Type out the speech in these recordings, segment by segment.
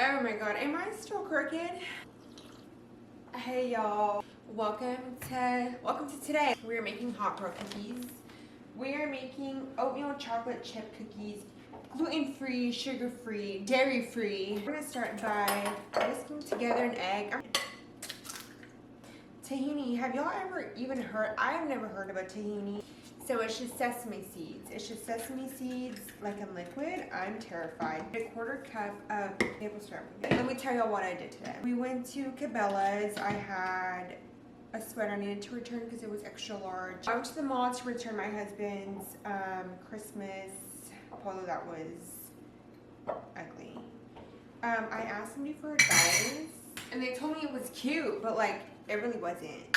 Oh my god, am I still crooked? Hey y'all, welcome to today. We're making hot bro cookies. We are making oatmeal chocolate chip cookies, gluten-free, sugar-free, dairy-free. We're gonna start by whisking together an egg. Tahini, have y'all ever even heard? I have never heard of a tahini. So it's just sesame seeds. It's just sesame seeds like in liquid. I'm terrified. A quarter cup of maple syrup. Let me tell y'all what I did today. We went to Cabela's. I had a sweater I needed to return because it was extra large. I went to the mall to return my husband's Christmas polo that was ugly. I asked somebody for advice and they told me it was cute, but like it really wasn't.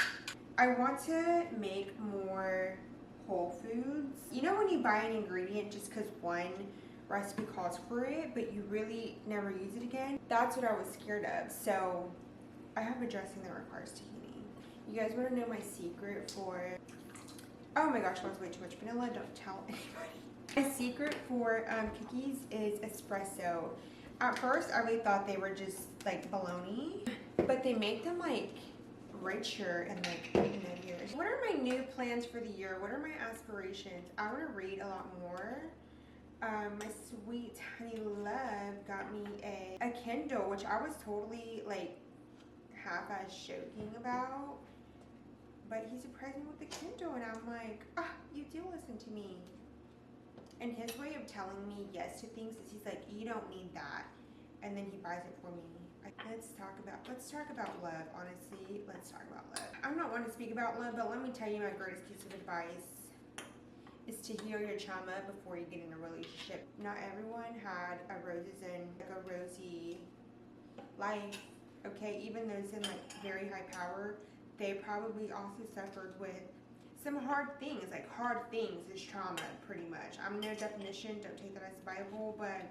I want to make more whole foods. You know when you buy an ingredient just because one recipe calls for it, but you really never use it again? That's what I was scared of. So I have a dressing that requires tahini. You guys want to know my secret for, oh my gosh, that's way too much vanilla, don't tell anybody. My secret for cookies is espresso. At first I really thought they were just like bologna, but they make them like richer and like nuttier. What are my new plans for the year? What are my aspirations? I want to read a lot more. My sweet honey love got me a Kindle, which I was totally like half-ass joking about, but he surprised me with the Kindle and I'm like, ah, you do listen to me. And his way of telling me yes to things is he's like, you don't need that, and then he buys it for me. Let's talk about love, honestly. Let's talk about love. I'm not one to speak about love, but let me tell you my greatest piece of advice is to heal your trauma before you get in a relationship. Not everyone had a rosy life, okay? Even those in like very high power, they probably also suffered with some hard things. Like hard things is trauma, pretty much. I'm no definition, don't take that as Bible, but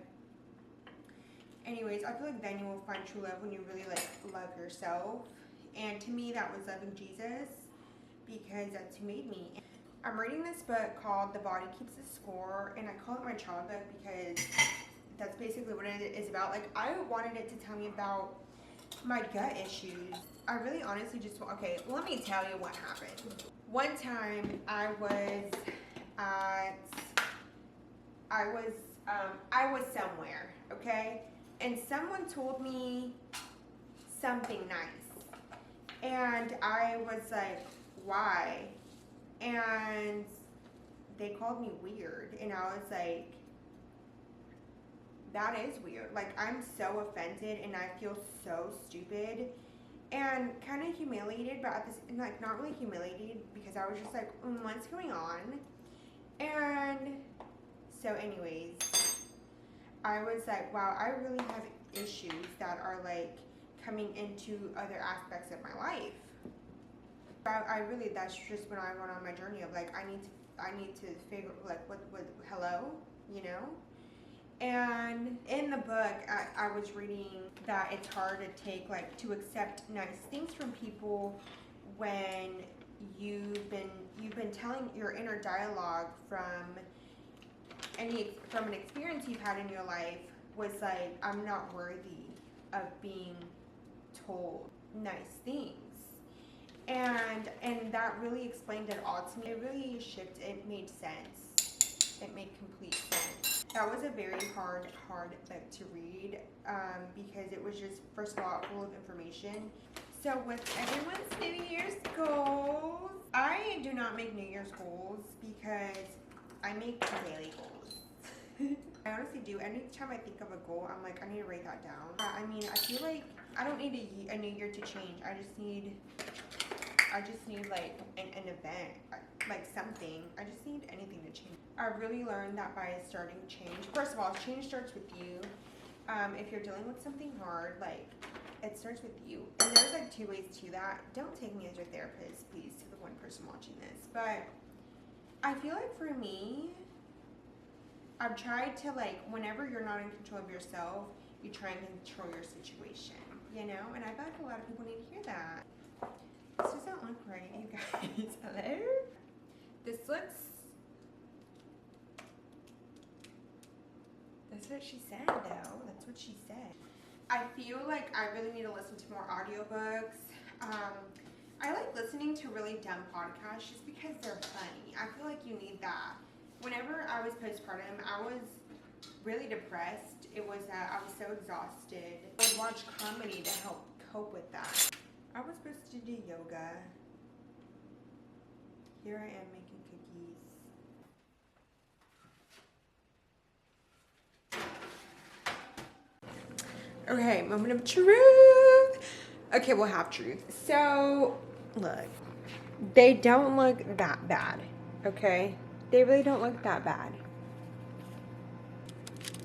anyways, I feel like then you will find true love when you really like love yourself. And to me, that was loving Jesus, because that's who made me. I'm reading this book called The Body Keeps the Score, and I call it my trauma book because that's basically what it is about. Like, I wanted it to tell me about my gut issues. I really honestly just, okay, let me tell you what happened. One time I was somewhere, okay? And someone told me something nice. And I was like, why? And they called me weird. And I was like, that is weird. Like, I'm so offended and I feel so stupid and kind of humiliated, but at this, like, not really humiliated because I was just like, what's going on? And so anyways, I was like, wow, I really have issues that are like coming into other aspects of my life. I really, that's just when I went on my journey of like, I need to figure like what hello, you know? And in the book, I was reading that it's hard to accept nice things from people when you've been telling your inner dialogue from an experience you've had in your life was like, I'm not worthy of being told nice things. And that really explained it all to me. It really shifted, it made sense. It made complete sense. That was a very hard book to read because it was just, first of all, full of information. So with everyone's New Year's goals, I do not make New Year's goals because I make daily goals. I honestly do. Anytime I think of a goal, I'm like, I need to write that down. I mean, I feel like I don't need a new year to change. I just need like an event, like something. I just need anything to change. I really learned that by starting change. First of all, change starts with you. If you're dealing with something hard, like, it starts with you. And there's like two ways to that. Don't take me as your therapist, please, to the one person watching this. But I feel like for me, I've tried to, like, whenever you're not in control of yourself, you try and control your situation, you know? And I feel like a lot of people need to hear that. This doesn't look right, you guys. Hello? This looks... That's what she said, though. That's what she said. I feel like I really need to listen to more audiobooks. I like listening to really dumb podcasts just because they're funny. I feel like you need that. Whenever I was postpartum, I was really depressed. I was so exhausted. I would watch comedy to help cope with that. I was supposed to do yoga. Here I am making cookies. Okay, moment of truth. Okay, we'll have truth. So, look, they don't look that bad, okay? They really don't look that bad.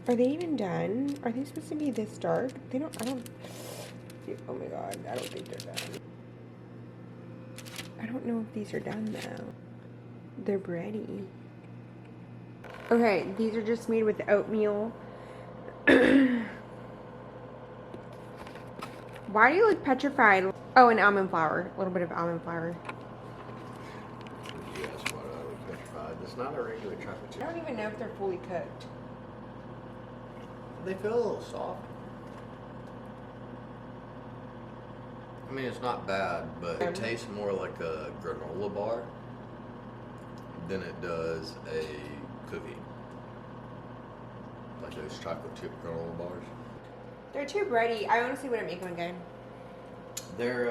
Are they even done? Are they supposed to be this dark? They don't, oh my god, I don't think they're done. I don't know if these are done though. They're bready. Okay, these are just made with oatmeal. Why do you look petrified? Oh, and almond flour. A little bit of almond flour. Yes, why do I look petrified? It's not a regular chocolate chip. I don't even know if they're fully cooked. They feel a little soft. I mean, it's not bad, but it tastes more like a granola bar than it does a cookie. Like those chocolate chip granola bars. They're too bready. I honestly wouldn't make them again. They're,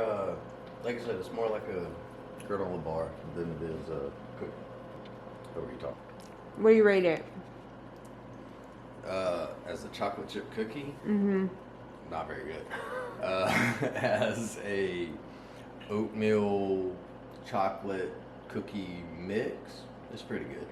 like I said, it's more like a granola bar than it is a cookie. What were you talking? What do you rate it? As a chocolate chip cookie, Mm-hmm. not very good. As a oatmeal chocolate cookie mix, it's pretty good.